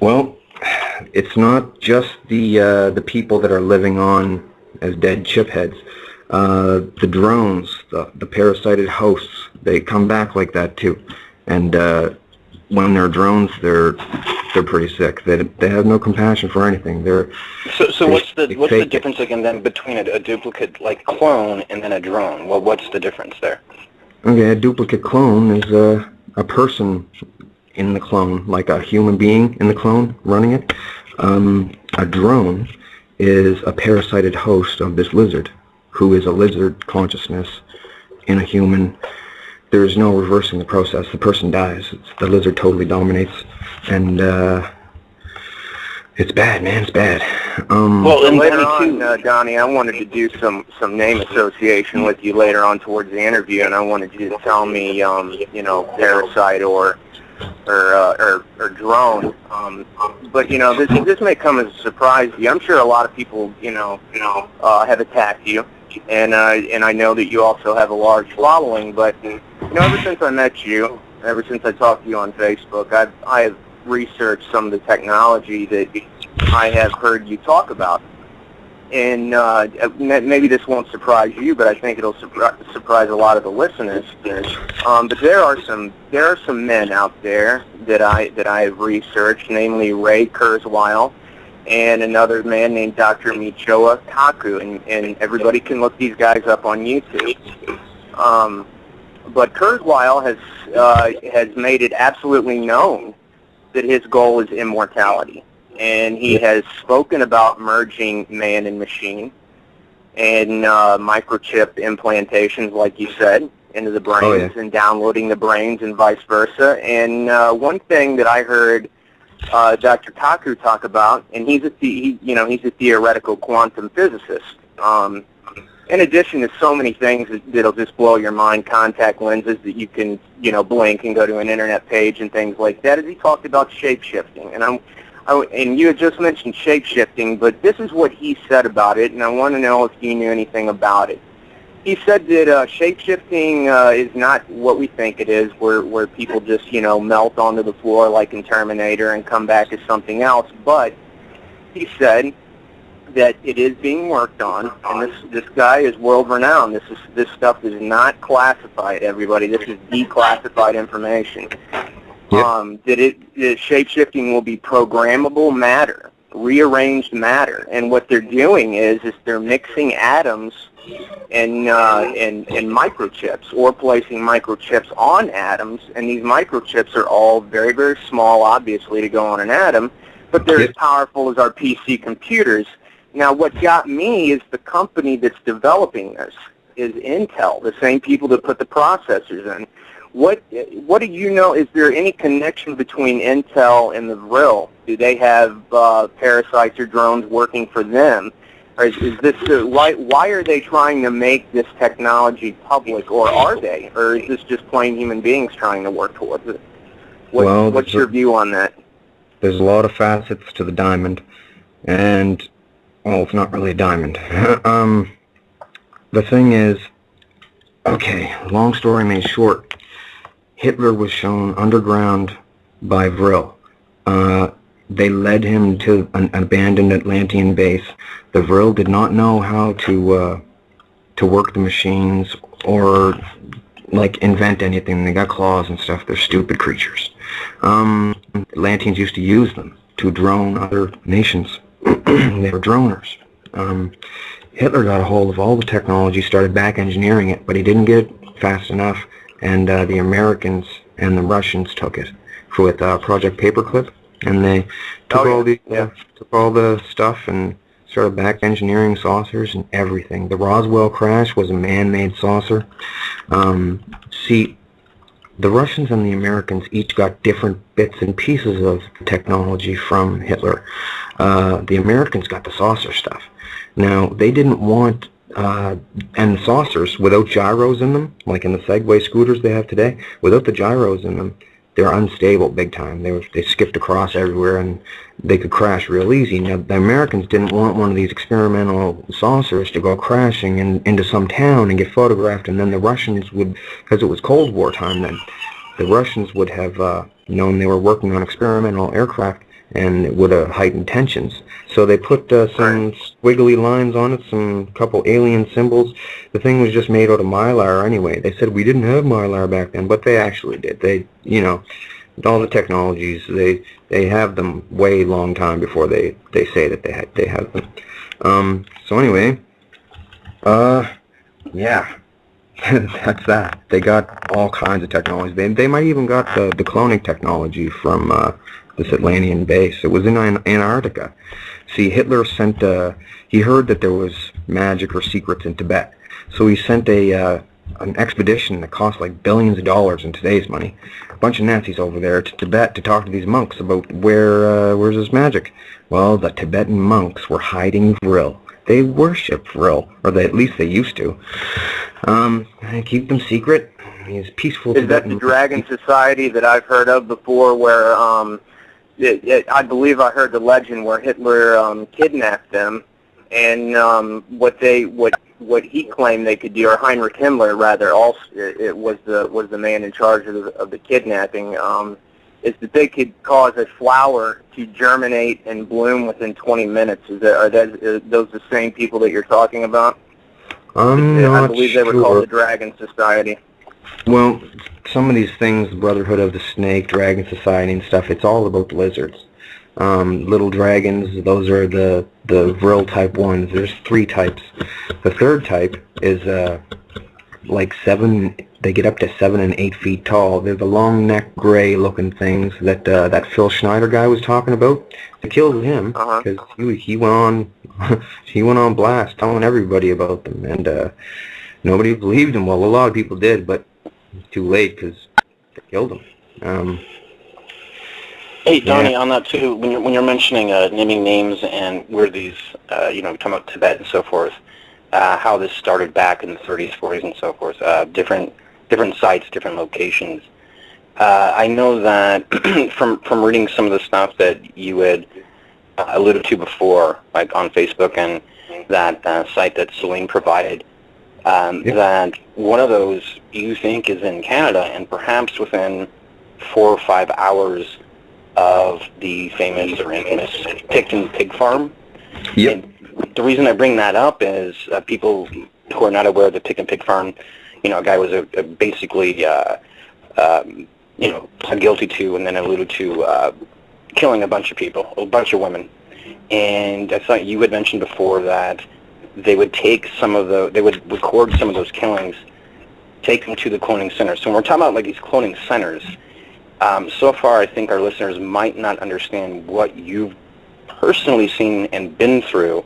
Well, it's not just the people that are living on as dead chipheads. The drones, the parasited hosts, they come back like that too. And when they're drones, they're pretty sick. They have no compassion for anything. So what's the difference again then between a duplicate like clone and then a drone? Well, what's the difference there? Okay, a duplicate clone is a person in the clone, like a human being in the clone running it. A drone is a parasited host of this lizard, who is a lizard consciousness in a human. There is no reversing the process. The person dies. The lizard totally dominates, and it's bad, man. It's bad. Well, and later on, Donnie, I wanted to do some name association with you later on towards the interview, and I wanted you to tell me, you know, parasite or drone. But you know, this may come as a surprise to you. I'm sure a lot of people, you know, have attacked you, and I know that you also have a large following. But you know, ever since I met you, ever since I talked to you on Facebook, I have researched some of the technology that I have heard you talk about. And maybe this won't surprise you, but I think it'll surprise a lot of the listeners. But there are some men out there that I have researched, namely Ray Kurzweil and another man named Dr. Michio Kaku, and everybody can look these guys up on YouTube. But Kurzweil has made it absolutely known that his goal is immortality. And he has spoken about merging man and machine and microchip implantations, like you said, into the brains and downloading the brains and vice versa. And one thing that I heard Dr. Kaku talk about, and he's a theoretical quantum physicist. In addition to so many things that'll just blow your mind, contact lenses that you can, you know, blink and go to an internet page and things like that, is he talked about shape-shifting. And you had just mentioned shape-shifting, but this is what he said about it, and I want to know if you knew anything about it. He said that shape-shifting is not what we think it is, where people just, you know, melt onto the floor like in Terminator and come back as something else, but he said that it is being worked on, and this guy is world-renowned. This stuff is not classified, everybody. This is declassified information. That shape-shifting will be programmable matter, rearranged matter, and what they're doing is they're mixing atoms and microchips, or placing microchips on atoms, and these microchips are all very, very small, obviously, to go on an atom, but they're as powerful as our PC computers. Now, what got me is the company that's developing this is Intel, the same people that put the processors in. What do you know? Is there any connection between Intel and the Vril? Do they have parasites or drones working for them? Or is this why are they trying to make this technology public, or are they? Or is this just plain human beings trying to work towards it? What's your view on that? There's a lot of facets to the diamond, and well, it's not really a diamond. The thing is, okay, long story made short, Hitler was shown underground by Vril. They led him to an abandoned Atlantean base. The Vril did not know how to work the machines or like invent anything. They got claws and stuff. They're stupid creatures. Atlanteans used to use them to drone other nations. They were droners. Hitler got a hold of all the technology, started back engineering it, but he didn't get it fast enough, and the Americans and the Russians took it with Project Paperclip, and they took took all the stuff and started back engineering saucers and everything. The Roswell crash was a man-made saucer. See, the Russians and the Americans each got different bits and pieces of technology from Hitler. The Americans got the saucer stuff. Now, they didn't want, and the saucers, without gyros in them, like in the Segway scooters they have today, without the gyros in them, they're unstable big time. They skipped across everywhere, and they could crash real easy. Now, the Americans didn't want one of these experimental saucers to go crashing into some town and get photographed, and then the Russians would, because it was Cold War time then, the Russians would have known they were working on experimental aircraft, and with heightened tensions. So they put some squiggly lines on it, some couple alien symbols. The thing was just made out of mylar anyway. They said we didn't have mylar back then, but they actually did. They, you know, all the technologies, they have them way long time before they say that they have them. So anyway, yeah. That's that. They got all kinds of technology. They might even got the cloning technology from this Atlantean base. It was in Antarctica. See, Hitler sent, he heard that there was magic or secrets in Tibet. So he sent an expedition that cost like billions of dollars in today's money. A bunch of Nazis over there to Tibet to talk to these monks about where's this magic. Well, the Tibetan monks were hiding Vril. They worship Vril, or at least they used to. And keep them secret. He's peaceful. Is that the Dragon Society that I've heard of before, where I believe I heard the legend where Hitler kidnapped them, and what he claimed they could do, or Heinrich Himmler rather, also it was the man in charge of the kidnapping. Is that they could cause a flower to germinate and bloom within 20 minutes. Are those the same people that you're talking about? I believe they were called the Dragon Society. Well, some of these things, Brotherhood of the Snake, Dragon Society and stuff, it's all about lizards. Little dragons, those are the Vril type ones. There's 3 types. The third type is like 7, they get up to 7 and 8 feet tall. They're the long neck, gray looking things that that Phil Schneider guy was talking about. They killed him because he went on he went on blast telling everybody about them, and nobody believed him. Well, a lot of people did, but too late because they killed him. Hey, Donnie, on that too, when you're mentioning naming names and where these, you know, talking about Tibet and so forth, how this started back in the 30s, 40s, and so forth, different sites, different locations. I know that from reading some of the stuff that you had alluded to before, like on Facebook and that site that Celine provided, that one of those you think is in Canada, and perhaps within 4 or 5 hours of the famous or infamous Picton pig farm. Yep. And the reason I bring that up is people who are not aware of the Picton pig farm, you know, a guy was basically, you know, pled guilty to and then alluded to killing a bunch of people, a bunch of women. And I thought you had mentioned before that they would take they would record some of those killings, take them to the cloning centers. So when we're talking about like these cloning centers, so far I think our listeners might not understand what you've personally seen and been through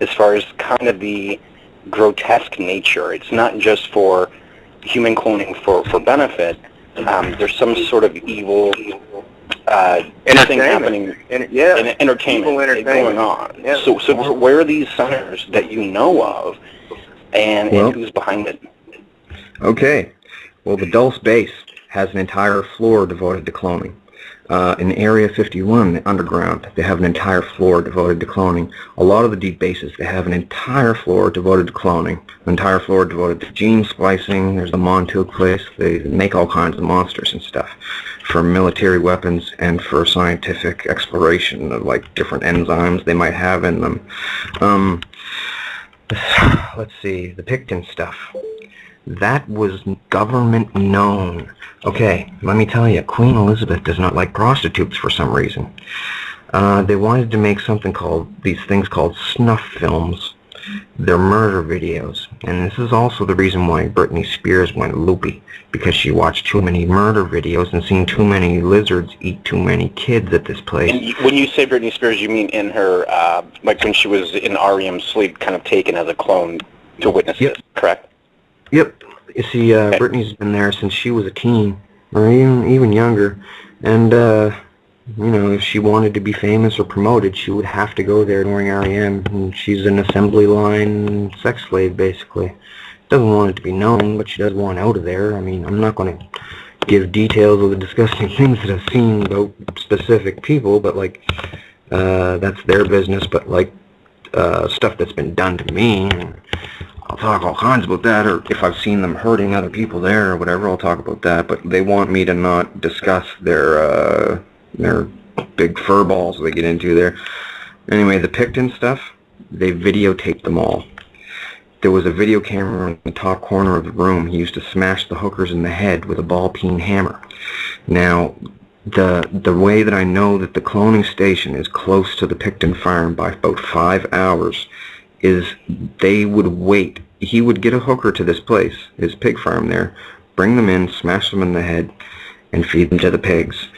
as far as kind of the grotesque nature. It's not just for human cloning for benefit. There's some sort of evil thing happening in entertainment going on. Yeah. So where are these centers that you know of, and who's behind it? Okay. Well, the Dulce base has an entire floor devoted to cloning. In Area 51, the underground, they have an entire floor devoted to cloning. A lot of the deep bases, they have an entire floor devoted to cloning, an entire floor devoted to gene splicing. There's the Montauk place. They make all kinds of monsters and stuff for military weapons and for scientific exploration of like different enzymes they might have in them. Let's see, the Picton stuff. That was government known. Okay, let me tell you, Queen Elizabeth does not like prostitutes for some reason. They wanted to make these things called snuff films. They're murder videos. And this is also the reason why Britney Spears went loopy, because she watched too many murder videos and seen too many lizards eat too many kids at this place. And when you say Britney Spears, you mean in her, like when she was in REM's sleep, kind of taken as a clone to witness this, correct? Yep. You see, Britney's been there since she was a teen, or even younger, and, you know, if she wanted to be famous or promoted, she would have to go there during REM, and she's an assembly line sex slave, basically. Doesn't want it to be known, but she does want out of there. I mean, I'm not going to give details of the disgusting things that I've seen about specific people, but, like, that's their business, but, like, stuff that's been done to me, and I'll talk all kinds about that, or if I've seen them hurting other people there or whatever, I'll talk about that, but they want me to not discuss their big fur balls they get into there. Anyway, the Picton stuff, they videotaped them all. There was a video camera in the top corner of the room. He used to smash the hookers in the head with a ball-peen hammer. Now, the way that I know that the cloning station is close to the Picton farm by about 5 hours is they would wait. He would get a hooker to this place, his pig farm there, bring them in, smash them in the head, and feed them to the pigs.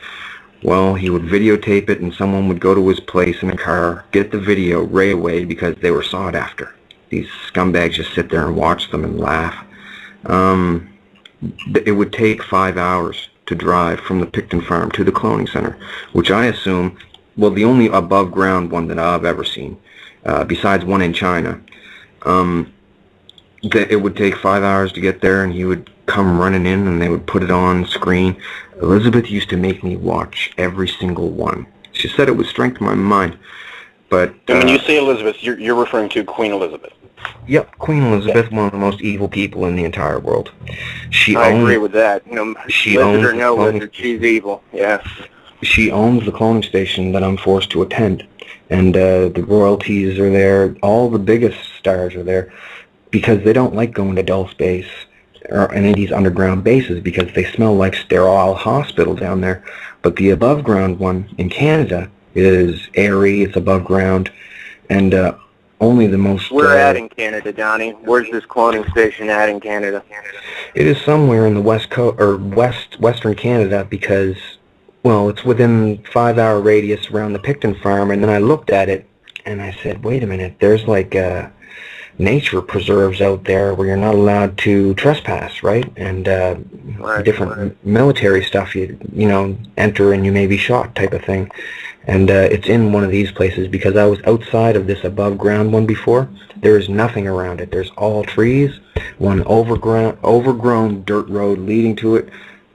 Well, he would videotape it, and someone would go to his place in a car, get the video right away because they were sought after. These scumbags just sit there and watch them and laugh. It would take 5 hours to drive from the Picton farm to the cloning center, which I assume, well, the only above ground one that I've ever seen, besides one in China, it would take 5 hours to get there, and he would come running in and they would put it on screen. Elizabeth used to make me watch every single one. She said it would strengthen my mind. But when you say Elizabeth, you're referring to Queen Elizabeth. Yep, Queen Elizabeth, one of the most evil people in the entire world. I agree with that. She lizard owns or no the cloning, lizard, she's evil. Yeah. She owns the cloning station that I'm forced to attend, and the royalties are there. All the biggest stars are there because they don't like going to Dulce Base or any of these underground bases because they smell like sterile hospital down there. But the above ground one in Canada is airy, it's above ground, and only the most... We're at in Canada, Donnie. Where's this cloning station at in Canada? It is somewhere in the west coast or western Canada because, well, it's within 5-hour radius around the Picton farm. And then I looked at it and I said, wait a minute, there's like nature preserves out there where you're not allowed to trespass, right? And different military stuff, you know, enter and you may be shot type of thing. And it's in one of these places because I was outside of this above ground one before. There is nothing around it. There's all trees, one overgrown dirt road leading to it.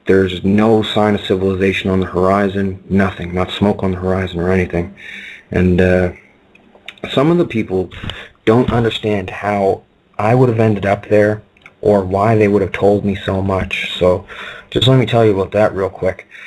There's no sign of civilization on the horizon, nothing, not smoke on the horizon or anything. And some of the people don't understand how I would have ended up there or why they would have told me so much. So just let me tell you about that real quick.